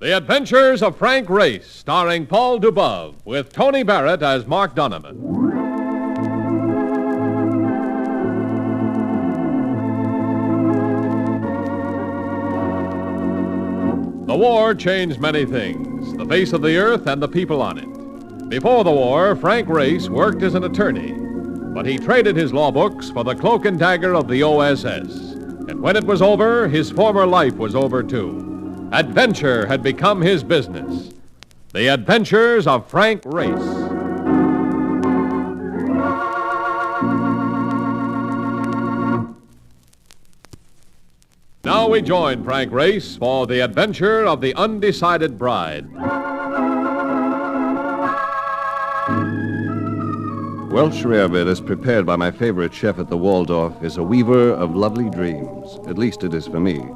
The Adventures of Frank Race, starring Paul Dubove, with Tony Barrett as Mark Donovan. The war changed many things, the face of the earth and the people on it. Before the war, Frank Race worked as an attorney, but he traded his law books for the cloak and dagger of the OSS. And when it was over, his former life was over too. Adventure had become his business. The Adventures of Frank Race. Now we join Frank Race for the adventure of the Undecided Bride. Welsh rarebit, as prepared by my favorite chef at the Waldorf, is a weaver of lovely dreams. At least it is for me.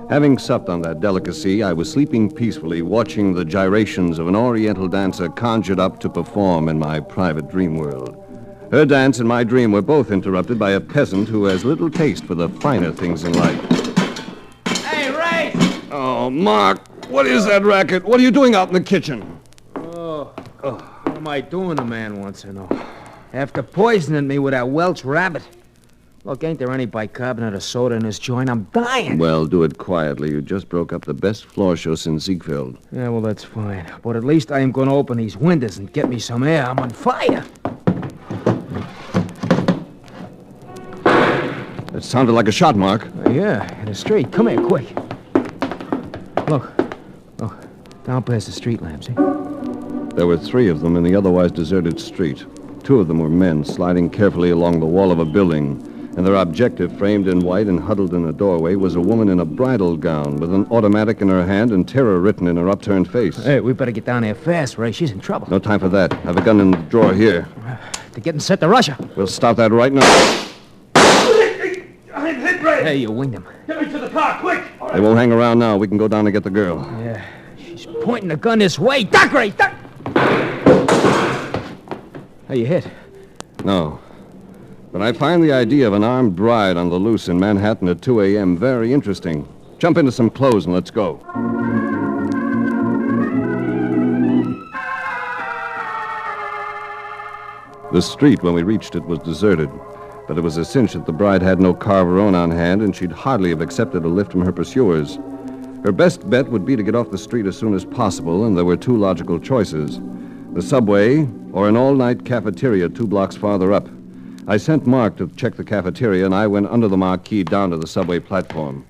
Having supped on that delicacy, I was sleeping peacefully, watching the gyrations of an oriental dancer conjured up to perform in my private dream world. Her dance and my dream were both interrupted by a peasant who has little taste for the finer things in life. Hey, Ray! Oh, Mark, what is that racket? What are you doing out in the kitchen? What am I doing, the man wants to know? After poisoning me with that Welsh rabbit. Look, ain't there any bicarbonate or soda in this joint? I'm dying. Well, do it quietly. You just broke up the best floor show since Ziegfeld. Yeah, well, that's fine. But at least I am going to open these windows and get me some air. I'm on fire. That sounded like a shot, Mark. Yeah, in the street. Come here, quick. Look, down past the street lamp, see? There were 3 of them in the otherwise deserted street. 2 of them were men sliding carefully along the wall of a building. And their objective, framed in white and huddled in a doorway, was a woman in a bridal gown with an automatic in her hand and terror written in her upturned face. Hey, we better get down there fast, Ray. She's in trouble. No time for that. I have a gun in the drawer here. They're getting set to Russia. We'll stop that right now. I'm hit, Ray. Hey, you winged him. Get me to the car, quick. They won't hang around now. We can go down and get the girl. Yeah, she's pointing the gun this way. Duck, Ray, duck! Hey, you hit? No. But I find the idea of an armed bride on the loose in Manhattan at 2 a.m. very interesting. Jump into some clothes and let's go. The street, when we reached it, was deserted. But it was a cinch that the bride had no car of her own on hand, and she'd hardly have accepted a lift from her pursuers. Her best bet would be to get off the street as soon as possible, and there were 2 logical choices: the subway or an all-night cafeteria 2 blocks farther up. I sent Mark to check the cafeteria, and I went under the marquee down to the subway platform.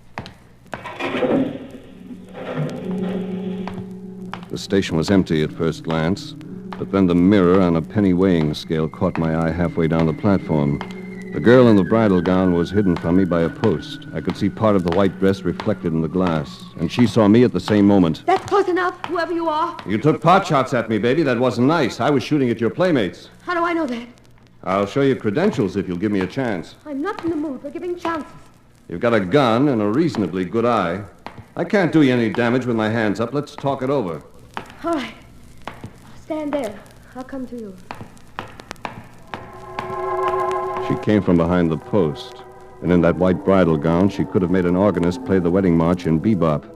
The station was empty at first glance, but then the mirror on a penny weighing scale caught my eye halfway down the platform. The girl in the bridal gown was hidden from me by a post. I could see part of the white dress reflected in the glass, and she saw me at the same moment. That's close enough, whoever you are. You took pot shots at me, baby. That wasn't nice. I was shooting at your playmates. How do I know that? I'll show you credentials if you'll give me a chance. I'm not in the mood for giving chances. You've got a gun and a reasonably good eye. I can't do you any damage with my hands up. Let's talk it over. All right. Stand there. I'll come to you. She came from behind the post, and in that white bridal gown, she could have made an organist play the wedding march in bebop.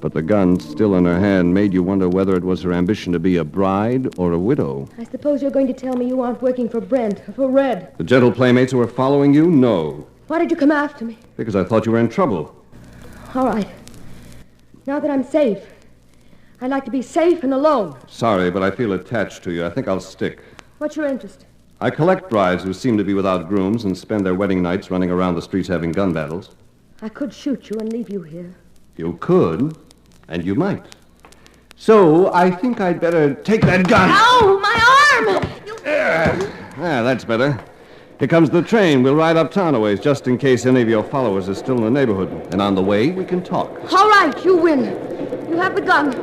But the gun, still in her hand, made you wonder whether it was her ambition to be a bride or a widow. I suppose you're going to tell me you aren't working for Brent or for Red. The gentle playmates who were following you? No. Why did you come after me? Because I thought you were in trouble. All right. Now that I'm safe, I'd like to be safe and alone. Sorry, but I feel attached to you. I think I'll stick. What's your interest? I collect brides who seem to be without grooms and spend their wedding nights running around the streets having gun battles. I could shoot you and leave you here. You could, and you might. So I think I'd better take that gun. Ow, my arm! That's better. Here comes the train. We'll ride uptown a ways just in case any of your followers are still in the neighborhood. And on the way, we can talk. All right, you win. You have the gun.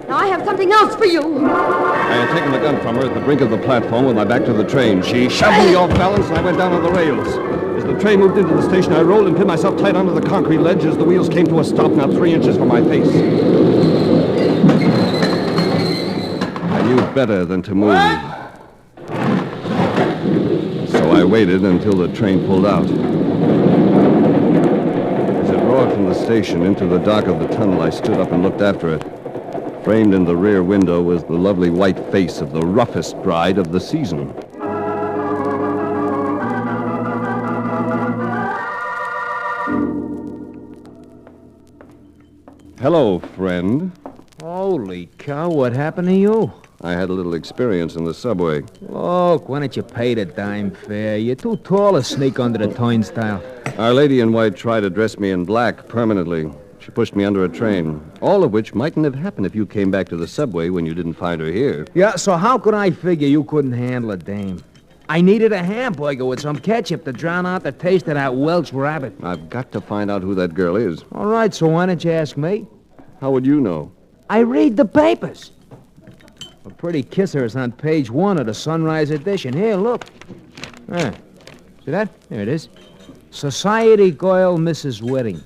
Now I have something else for you. I had taken the gun from her at the brink of the platform with my back to the train. She shoved me off balance, and I went down on the rails. As the train moved into the station, I rolled and pinned myself tight onto the concrete ledge as the wheels came to a stop not 3 inches from my face. I knew better than to move. So I waited until the train pulled out. As it roared from the station into the dark of the tunnel, I stood up and looked after it. Framed in the rear window was the lovely white face of the roughest bride of the season. Hello, friend. Holy cow, what happened to you? I had a little experience in the subway. Look, why don't you pay the dime fare? You're too tall to sneak under the turnstile. Our lady in white tried to dress me in black permanently. She pushed me under a train. All of which mightn't have happened if you came back to the subway when you didn't find her here. Yeah, so how could I figure you couldn't handle a dame? I needed a hamburger with some ketchup to drown out the taste of that Welsh rabbit. I've got to find out who that girl is. All right, so why don't you ask me? How would you know? I read the papers. A pretty kisser is on page 1 of the Sunrise edition. Here, look. See that? There it is. Society girl, Mrs. Wedding.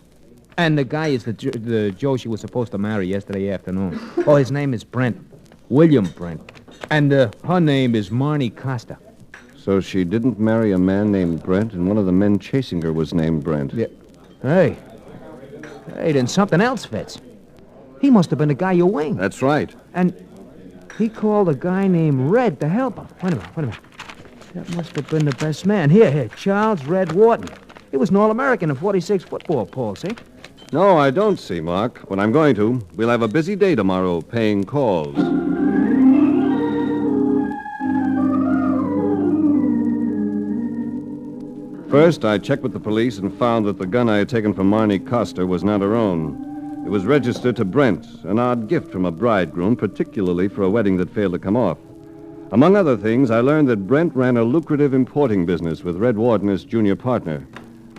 And the guy is the Joe she was supposed to marry yesterday afternoon. Oh, his name is Brent. William Brent. And her name is Marnie Costa. So she didn't marry a man named Brent, and one of the men chasing her was named Brent. Yeah. Hey, then something else fits. He must have been the guy you winged. That's right. And he called a guy named Red to help him. Wait a minute. That must have been the best man. Here, Charles Red Wharton. He was an All-American in 46 football, Paul, see? No, I don't see, Mark. But I'm going to. We'll have a busy day tomorrow paying calls. First, I checked with the police and found that the gun I had taken from Marnie Costa was not her own. It was registered to Brent, an odd gift from a bridegroom, particularly for a wedding that failed to come off. Among other things, I learned that Brent ran a lucrative importing business with Red Wharton as junior partner.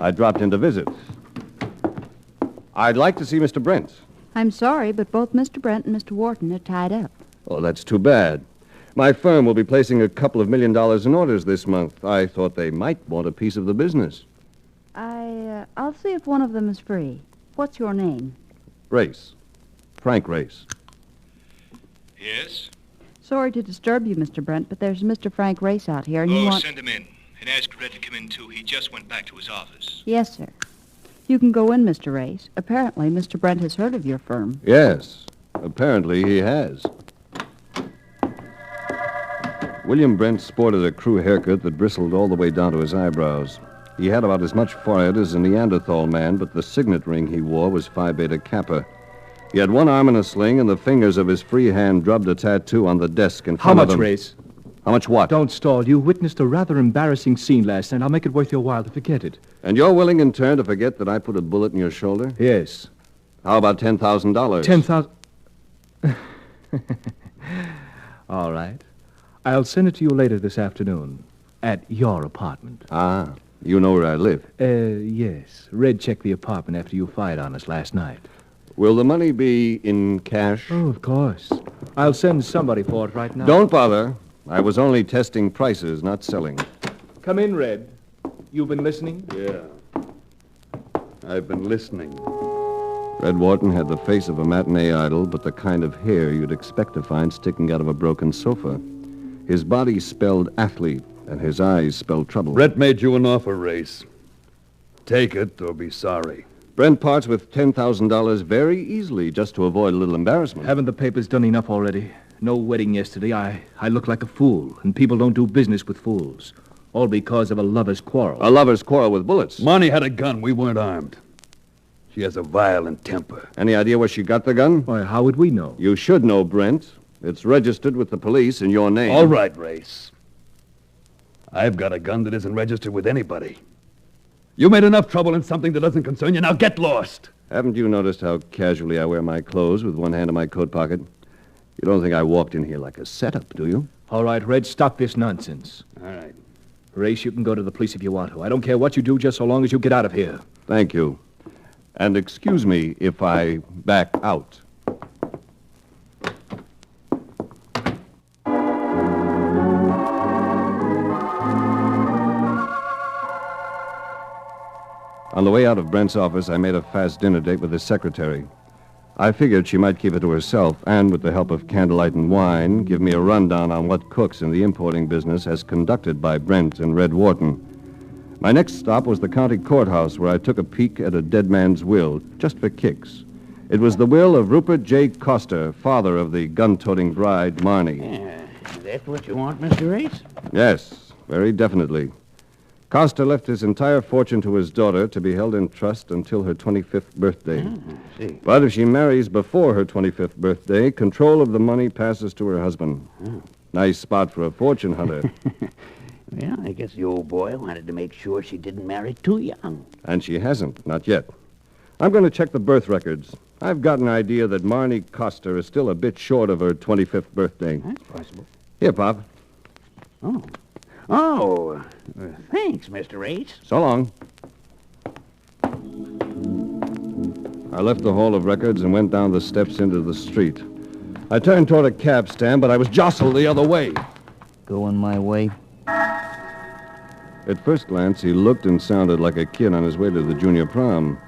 I dropped in to visit. I'd like to see Mr. Brent. I'm sorry, but both Mr. Brent and Mr. Wharton are tied up. Oh, that's too bad. My firm will be placing a couple of $1 million in orders this month. I thought they might want a piece of the business. I'll see if one of them is free. What's your name? Race. Frank Race. Yes? Sorry to disturb you, Mr. Brent, but there's Mr. Frank Race out here, and he wants... Send him in. And ask Red to come in, too. He just went back to his office. Yes, sir. You can go in, Mr. Race. Apparently, Mr. Brent has heard of your firm. Yes. Apparently he has. William Brent sported a crew haircut that bristled all the way down to his eyebrows. He had about as much forehead as a Neanderthal man, but the signet ring he wore was Phi Beta Kappa. He had one arm in a sling, and the fingers of his free hand drubbed a tattoo on the desk in front of him. How much, Race? How much what? Don't stall. You witnessed a rather embarrassing scene last night. I'll make it worth your while to forget it. And you're willing in turn to forget that I put a bullet in your shoulder? Yes. How about $10,000? 10,000... All right. I'll send it to you later this afternoon. At your apartment. Ah, you know where I live. Yes. Red checked the apartment after you fired on us last night. Will the money be in cash? Oh, of course. I'll send somebody for it right now. Don't bother. I was only testing prices, not selling. Come in, Red. You've been listening? Yeah. I've been listening. Red Wharton had the face of a matinee idol, but the kind of hair you'd expect to find sticking out of a broken sofa. His body spelled athlete, and his eyes spelled trouble. Brent made you an offer, Race. Take it or be sorry. Brent parts with $10,000 very easily, just to avoid a little embarrassment. Haven't the papers done enough already? No wedding yesterday. I look like a fool, and people don't do business with fools. All because of a lover's quarrel. A lover's quarrel with bullets. Marnie had a gun. We weren't armed. She has a violent temper. Any idea where she got the gun? Why, how would we know? You should know, Brent. It's registered with the police in your name. All right, Race. I've got a gun that isn't registered with anybody. You made enough trouble in something that doesn't concern you. Now get lost. Haven't you noticed how casually I wear my clothes with one hand in my coat pocket? You don't think I walked in here like a setup, do you? All right, Red, stop this nonsense. All right. Race, you can go to the police if you want to. I don't care what you do, just so long as you get out of here. Thank you. And excuse me if I back out. On the way out of Brent's office, I made a fast dinner date with his secretary. I figured she might keep it to herself and, with the help of candlelight and wine, give me a rundown on what cooks in the importing business as conducted by Brent and Red Wharton. My next stop was the county courthouse, where I took a peek at a dead man's will, just for kicks. It was the will of Rupert J. Coster, father of the gun-toting bride, Marnie. Yeah, that's what you want, Mr. Race? Yes, very definitely. Coster left his entire fortune to his daughter to be held in trust until her 25th birthday. See. But if she marries before her 25th birthday, control of the money passes to her husband. Nice spot for a fortune hunter. Well, I guess the old boy wanted to make sure she didn't marry too young. And she hasn't, not yet. I'm going to check the birth records. I've got an idea that Marnie Coster is still a bit short of her 25th birthday. That's possible. Here, Pop. Oh, thanks, Mr. Race. So long. I left the hall of records and went down the steps into the street. I turned toward a cab stand, but I was jostled the other way. Going my way? At first glance, he looked and sounded like a kid on his way to the junior prom.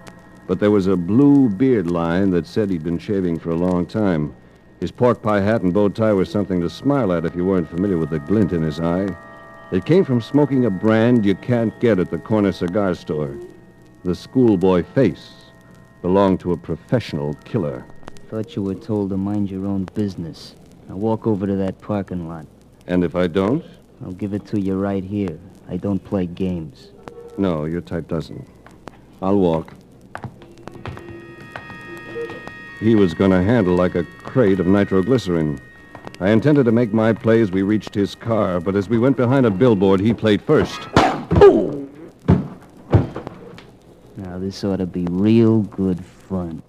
But there was a blue beard line that said he'd been shaving for a long time. His pork pie hat and bow tie were something to smile at if you weren't familiar with the glint in his eye. It came from smoking a brand you can't get at the corner cigar store. The schoolboy face belonged to a professional killer. Thought you were told to mind your own business. Now walk over to that parking lot. And if I don't? I'll give it to you right here. I don't play games. No, your type doesn't. I'll walk. He was going to handle like a crate of nitroglycerin. I intended to make my play as we reached his car, but as we went behind a billboard, he played first. Now, this ought to be real good fun.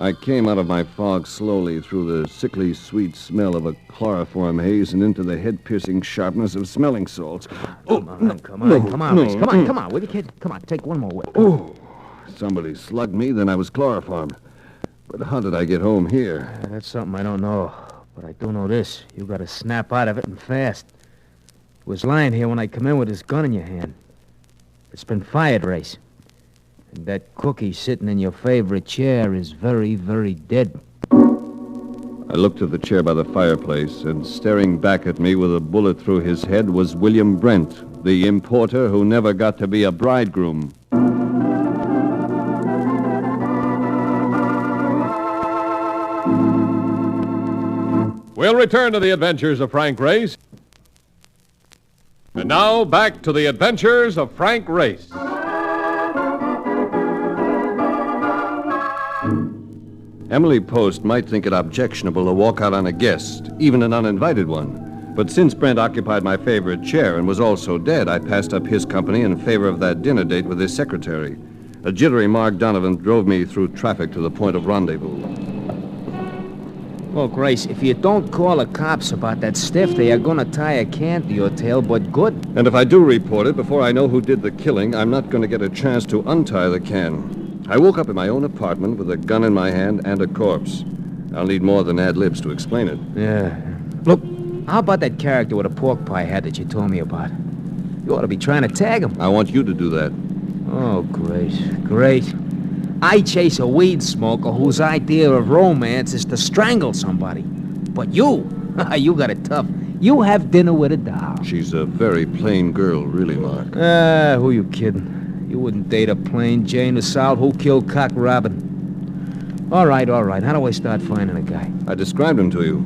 I came out of my fog slowly through the sickly sweet smell of a chloroform haze and into the head-piercing sharpness of smelling salts. Come on, Reese. Come on, will you, kid? Come on, take one more whip. Oh, somebody slugged me, then I was chloroformed. But how did I get home here? That's something I don't know. But I do know this. You got to snap out of it and fast. He was lying here when I come in with his gun in your hand. It's been fired, Race. And that cookie sitting in your favorite chair is very, very dead. I looked at the chair by the fireplace, and staring back at me with a bullet through his head was William Brent, the importer who never got to be a bridegroom. We'll return to the adventures of Frank Race. And now, back to the adventures of Frank Race. Emily Post might think it objectionable to walk out on a guest, even an uninvited one. But since Brent occupied my favorite chair and was also dead, I passed up his company in favor of that dinner date with his secretary. A jittery Mark Donovan drove me through traffic to the point of rendezvous. Look, Race, if you don't call the cops about that stiff, they are going to tie a can to your tail, but good. And if I do report it, before I know who did the killing, I'm not going to get a chance to untie the can. I woke up in my own apartment with a gun in my hand and a corpse. I'll need more than ad-libs to explain it. Yeah. Look, how about that character with a pork pie hat that you told me about? You ought to be trying to tag him. I want you to do that. Oh, great, great. I chase a weed smoker whose idea of romance is to strangle somebody. But you got it tough. You have dinner with a doll. She's a very plain girl, really, Mark. Who you kidding? You wouldn't date a plain Jane Assault. Who killed Cock Robin? All right. How do I start finding a guy? I described him to you.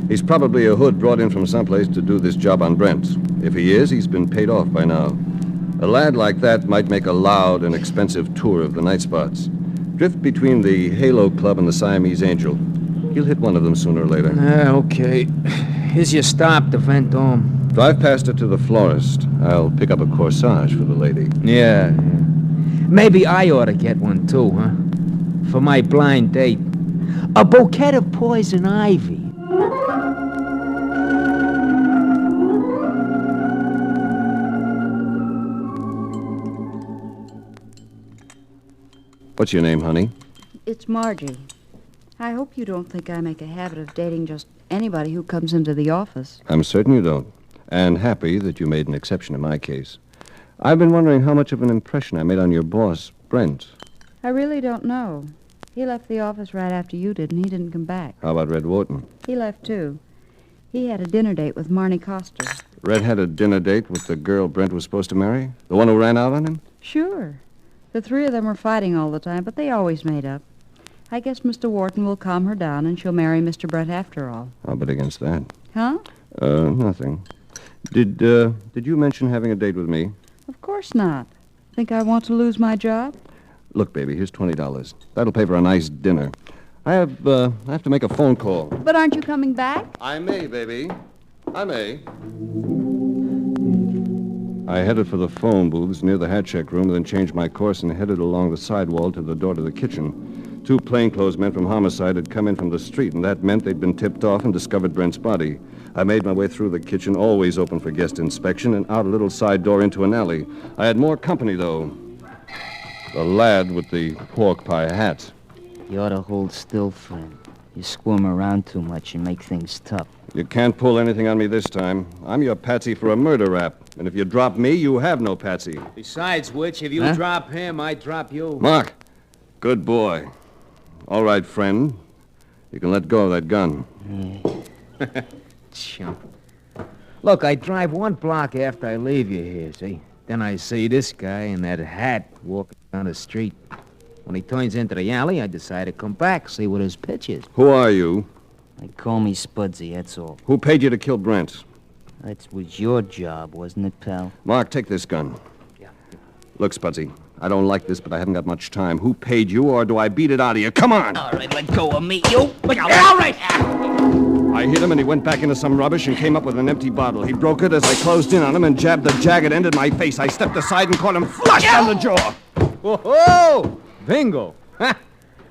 He's probably a hood brought in from someplace to do this job on Brent. If he is, he's been paid off by now. A lad like that might make a loud and expensive tour of the night spots. Drift between the Halo Club and the Siamese Angel. He'll hit one of them sooner or later. Okay. Here's your stop, the Vendome. Drive past it to the florist. I'll pick up a corsage for the lady. Yeah. Maybe I ought to get one, too, huh? For my blind date. A bouquet of poison ivy. What's your name, honey? It's Margie. I hope you don't think I make a habit of dating just anybody who comes into the office. I'm certain you don't. And happy that you made an exception in my case. I've been wondering how much of an impression I made on your boss, Brent. I really don't know. He left the office right after you did, and he didn't come back. How about Red Wharton? He left, too. He had a dinner date with Marnie Coster. Red had a dinner date with the girl Brent was supposed to marry? The one who ran out on him? Sure. The three of them were fighting all the time, but they always made up. I guess Mr. Wharton will calm her down, and she'll marry Mr. Brent after all. I'll bet against that. Huh? Nothing. Did you mention having a date with me? Of course not. Think I want to lose my job? Look, baby, here's $20. That'll pay for a nice dinner. I have to make a phone call. But aren't you coming back? I may, baby. I may. I headed for the phone booths near the hat check room, then changed my course and headed along the sidewall to the door to the kitchen. 2 plainclothes men from Homicide had come in from the street, and that meant they'd been tipped off and discovered Brent's body. I made my way through the kitchen, always open for guest inspection, and out a little side door into an alley. I had more company, though. The lad with the pork pie hat. You ought to hold still, friend. You squirm around too much and make things tough. You can't pull anything on me this time. I'm your patsy for a murder rap. And if you drop me, you have no patsy. Besides which, if you drop him, I drop you. Mark, good boy. All right, friend. You can let go of that gun. Chump. Look, I drive 1 block after I leave you here, see? Then I see this guy in that hat walking down the street. When he turns into the alley, I decide to come back, see what his pitch is. Who are you? They call me Spudsy, that's all. Who paid you to kill Brent? That was your job, wasn't it, pal? Mark, take this gun. Yeah. Look, Spudsy, I don't like this, but I haven't got much time. Who paid you, or do I beat it out of you? Come on! All right, let go of me, you. Look out. All right! I hit him, and he went back into some rubbish and came up with an empty bottle. He broke it as I closed in on him and jabbed the jagged end in my face. I stepped aside and caught him flush on the jaw. Whoa! Bingo! Ha!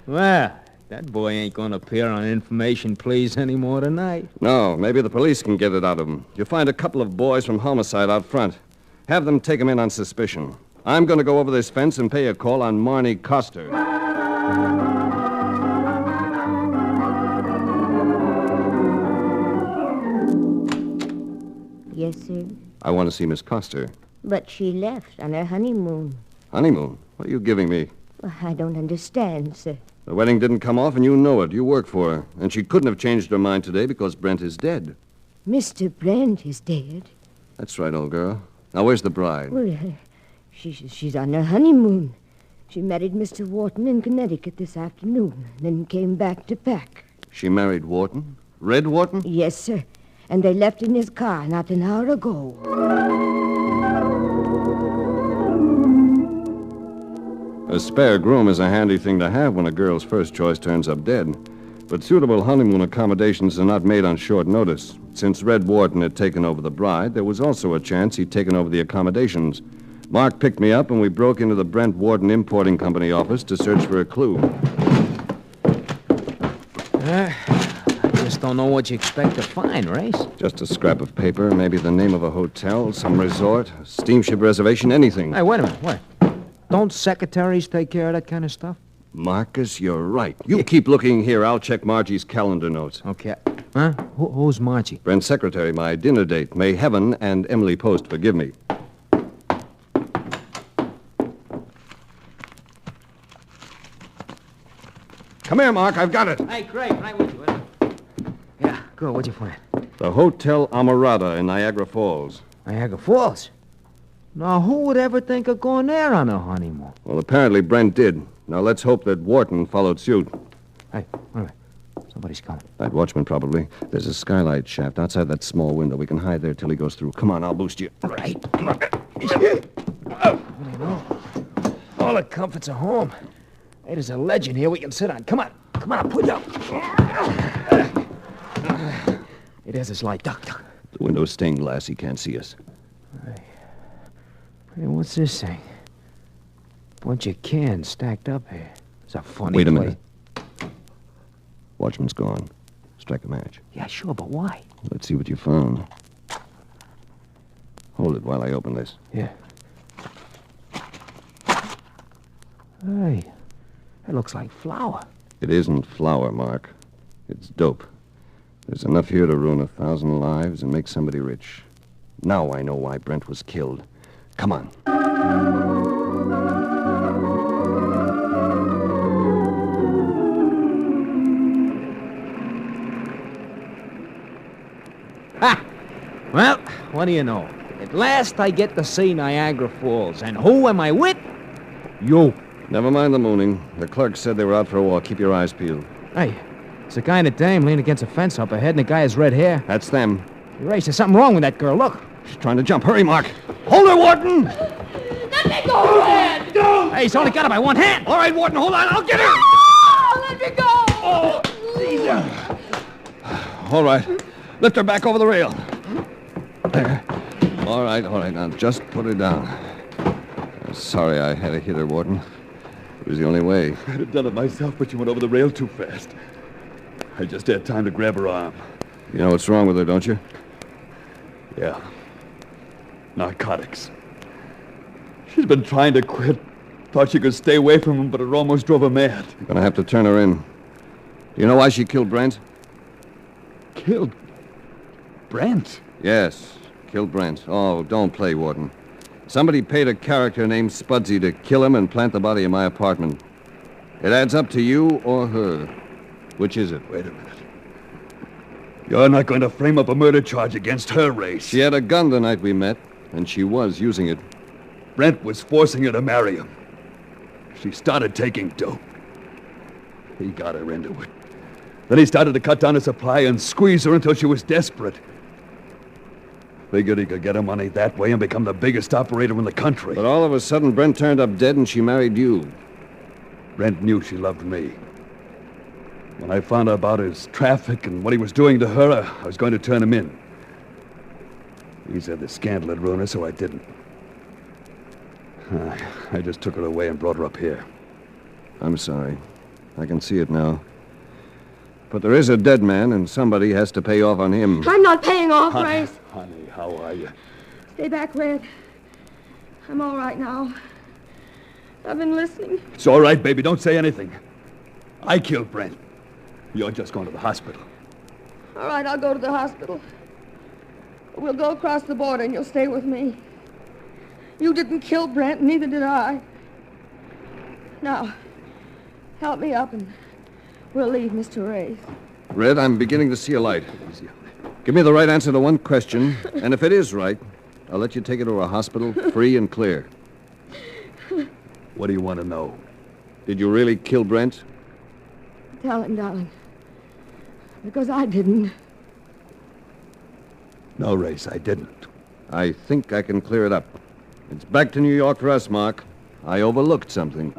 Well, that boy ain't gonna appear on information please anymore tonight. No, maybe the police can get it out of him. You find a couple of boys from Homicide out front. Have them take him in on suspicion. I'm gonna go over this fence and pay a call on Marnie Coster. Yes, sir. I want to see Miss Coster. But she left on her honeymoon. Honeymoon? What are you giving me? Well, I don't understand, sir. The wedding didn't come off, and you know it. You work for her. And she couldn't have changed her mind today because Brent is dead. Mr. Brent is dead. That's right, old girl. Now, where's the bride? Well, she's on her honeymoon. She married Mr. Wharton in Connecticut this afternoon, then came back to pack. She married Wharton? Red Wharton? Yes, sir. And they left in his car not an hour ago. A spare groom is a handy thing to have when a girl's first choice turns up dead. But suitable honeymoon accommodations are not made on short notice. Since Red Wharton had taken over the bride, there was also a chance he'd taken over the accommodations. Mark picked me up, and we broke into the Brent Wharton Importing Company office to search for a clue. I just don't know what you expect to find, Race. Just a scrap of paper, maybe the name of a hotel, some resort, steamship reservation, anything. Hey, wait a minute, wait. Don't secretaries take care of that kind of stuff? Marcus, you're right. You keep looking here. I'll check Margie's calendar notes. Okay. Huh? Who's Margie? Brent's secretary, my dinner date. May Heaven and Emily Post forgive me. Come here, Mark. I've got it. Hey, Craig, right with you. Yeah, good. What'd you find? The Hotel Amarada in Niagara Falls. Niagara Falls? Now, who would ever think of going there on a honeymoon? Well, apparently Brent did. Now, let's hope that Wharton followed suit. Hey, wait a minute. Somebody's coming. That watchman, probably. There's a skylight shaft outside that small window. We can hide there till he goes through. Come on, I'll boost you. Right. All the comforts of home. Hey, there's a ledge in here we can sit on. Come on. Come on, I'll pull you up. Hey, there's this light. Duck. The window's stained glass. He can't see us. Hey, what's this thing? Bunch of cans stacked up here. It's a funny Wait a place. minute. Watchman's gone. Strike a match. Yeah, sure, but why? Let's see what you found. Hold it while I open this. Yeah. Hey, that looks like flour. It isn't flour, Mark. It's dope. There's enough here to ruin 1,000 lives and make somebody rich. Now I know why Brent was killed. Come on. Ha! Well, what do you know? At last I get to see Niagara Falls. And who am I with? You. Never mind the mooning. The clerk said they were out for a walk. Keep your eyes peeled. Hey, it's a guy and a dame leaning against a fence up ahead, and the guy has red hair. That's them. Race, there's something wrong with that girl. Look. She's trying to jump. Hurry, Mark. Hold her, Wharton! Let me go, Red! Go! Hey, he's only got her by one hand. All right, Wharton, hold on. I'll get her! Oh, let me go! Oh, all right. Lift her back over the rail. There. All right. Now, just put her down. Sorry I had to hit her, Wharton. It was the only way. I'd have done it myself, but you went over the rail too fast. I just had time to grab her arm. You know what's wrong with her, don't you? Yeah. Narcotics. She's been trying to quit. Thought she could stay away from him, but it almost drove her mad. You're gonna have to turn her in. Do you know why she killed Brent? Killed Brent? Yes, killed Brent. Oh, don't play, Wharton. Somebody paid a character named Spudsy to kill him and plant the body in my apartment. It adds up to you or her. Which is it? Wait a minute. You're not going to frame up a murder charge against her, Race. She had a gun the night we met, and she was using it. Brent was forcing her to marry him. She started taking dope. He got her into it. Then he started to cut down her supply and squeeze her until she was desperate. Figured he could get her money that way and become the biggest operator in the country. But all of a sudden, Brent turned up dead and she married you. Brent knew she loved me. When I found out about his traffic and what he was doing to her, I was going to turn him in. He said the scandal had ruined her, so I didn't. I just took her away and brought her up here. I'm sorry. I can see it now. But there is a dead man, and somebody has to pay off on him. I'm not paying off, Race. Honey, how are you? Stay back, Red. I'm all right now. I've been listening. It's all right, baby. Don't say anything. I killed Brent. You're just going to the hospital. All right, I'll go to the hospital. We'll go across the border and you'll stay with me. You didn't kill Brent, neither did I. Now, help me up and we'll leave Mr. Race. Red, I'm beginning to see a light. Give me the right answer to one question, and if it is right, I'll let you take her to a hospital free and clear. What do you want to know? Did you really kill Brent? Tell him, darling. Because I didn't. No, Race, I didn't. I think I can clear it up. It's back to New York for us, Mark. I overlooked something.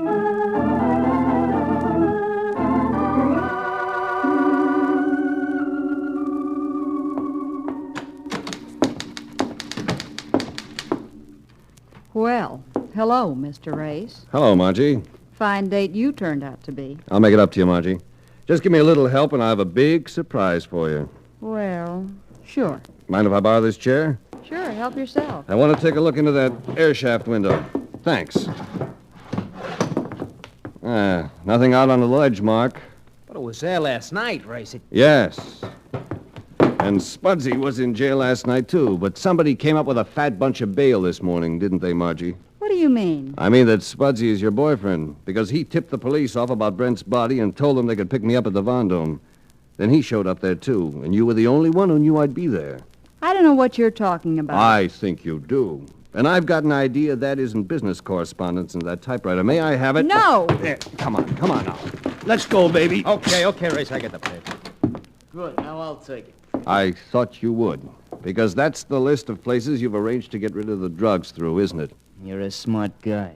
Well, hello, Mr. Race. Hello, Margie. Fine date you turned out to be. I'll make it up to you, Margie. Just give me a little help, and I have a big surprise for you. Well, sure. Mind if I borrow this chair? Sure, help yourself. I want to take a look into that air shaft window. Thanks. Nothing out on the ledge, Mark. But it was there last night, Race. Yes. And Spudsy was in jail last night, too, but somebody came up with a fat bunch of bail this morning, didn't they, Margie? What do you mean? I mean that Spudsy is your boyfriend, because he tipped the police off about Brent's body and told them they could pick me up at the Vendome. Then he showed up there, too, and you were the only one who knew I'd be there. I don't know what you're talking about. I think you do. And I've got an idea that isn't business correspondence in that typewriter. May I have it? No! There, come on now. Let's go, baby. Okay, Race, I get the paper. Good, now I'll take it. I thought you would, because that's the list of places you've arranged to get rid of the drugs through, isn't it? You're a smart guy.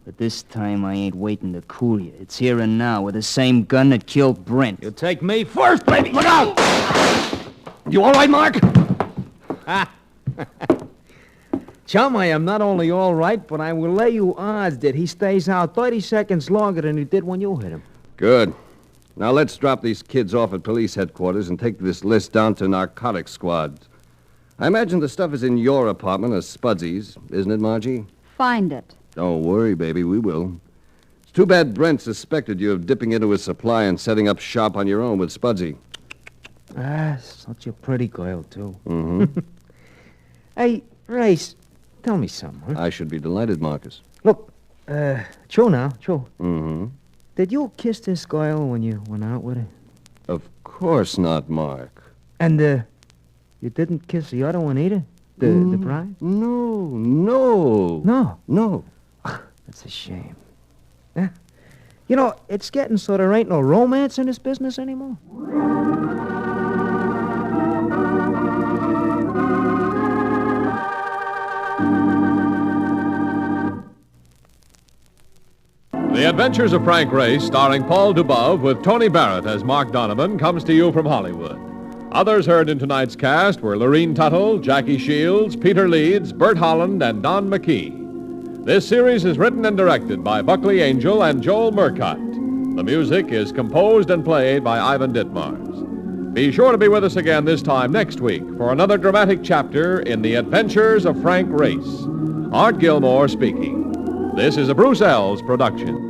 But this time I ain't waiting to cool you. It's here and now with the same gun that killed Brent. You take me first, baby. Look out! You all right, Mark? Chum, I am not only all right, but I will lay you odds that he stays out 30 seconds longer than he did when you hit him. Good. Now let's drop these kids off at police headquarters and take this list down to narcotics squads. I imagine the stuff is in your apartment or Spudsy's, isn't it, Margie? Find it. Don't worry, baby, we will. It's too bad Brent suspected you of dipping into his supply and setting up shop on your own with Spudsy. Such a pretty girl, too. Mm-hmm. Hey, Race, tell me something, huh? I should be delighted, Marcus. Look, true now, true. Mm-hmm. Did you kiss this girl when you went out with her? Of course not, Mark. And, you didn't kiss the other one either? The bride? No. No? That's a shame. Yeah. You know, it's getting so there ain't no romance in this business anymore. The Adventures of Frank Race, starring Paul Dubove with Tony Barrett as Mark Donovan, comes to you from Hollywood. Others heard in tonight's cast were Lorene Tuttle, Jackie Shields, Peter Leeds, Bert Holland, and Don McKee. This series is written and directed by Buckley Angel and Joel Murcott. The music is composed and played by Ivan Ditmars. Be sure to be with us again this time next week for another dramatic chapter in The Adventures of Frank Race. Art Gilmore speaking. This is a Bruce Ells production.